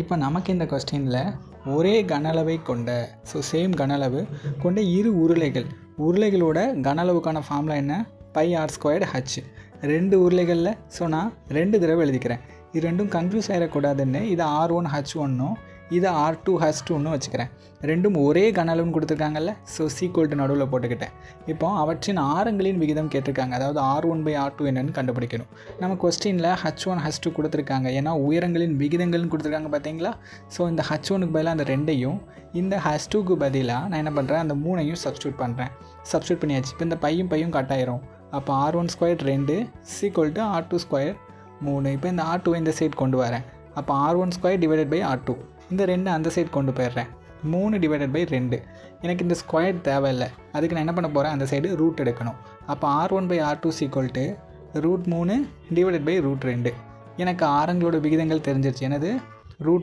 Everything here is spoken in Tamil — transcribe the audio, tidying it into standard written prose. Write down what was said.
இப்போ நமக்கு இந்த கொஸ்டினில் ஒரே கன அளவை கொண்ட சேம் கன அளவு கொண்ட இரு உருளைகளோட கன அளவுக்கான ஃபார்முலா என்ன? πr²h. ரெண்டு உருளைகளில் நான் 2 தடவை எழுதிக்கிறேன். இது ரெண்டும் கன்ஃபியூஸ் ஆகிடக்கூடாதுன்னு இதை r1h1னும் இதை r2h2ன்னு வச்சுக்கிறேன். ரெண்டும் ஒரே கன அளவுன்னு கொடுத்துருக்காங்கல்ல, சீக்வல்ட்டு நடுவில் போட்டுக்கிட்டேன். இப்போ அவற்றின் ஆரங்களின் விகிதம் கேட்டிருக்காங்க, அதாவது r1/r2 என்னன்னு கண்டுபிடிக்கணும். நம்ம கொஸ்டினில் h1 h2 கொடுத்துருக்காங்க, ஏன்னா உயரங்களின் விகிதங்கள்னு கொடுத்துருக்காங்க பார்த்தீங்களா. இந்த h1க்கு பதிலாக அந்த 2ஐயும் இந்த h2க்கு பதிலாக நான் என்ன பண்ணுறேன், அந்த 3ஐயும் சப்ஸ்டியூட் பண்ணியாச்சு. இப்போ இந்த பையும் கட் ஆயிரும். அப்போ r1² 2 = r2² 3. இப்போ இந்த r2 இந்த சைடு கொண்டு வரேன். அப்போ r1² / r2, இந்த 2 அந்த சைடு கொண்டு போயிடுறேன். 3/2. எனக்கு இந்த ஸ்கொயர் தேவையில்லை, அதுக்கு நான் என்ன பண்ண போகிறேன், அந்த சைடு ரூட் எடுக்கணும். அப்போ r1/r2 = √3/√2. எனக்கு ஆரங்களோட விகிதங்கள் தெரிஞ்சிருச்சு. எனது √3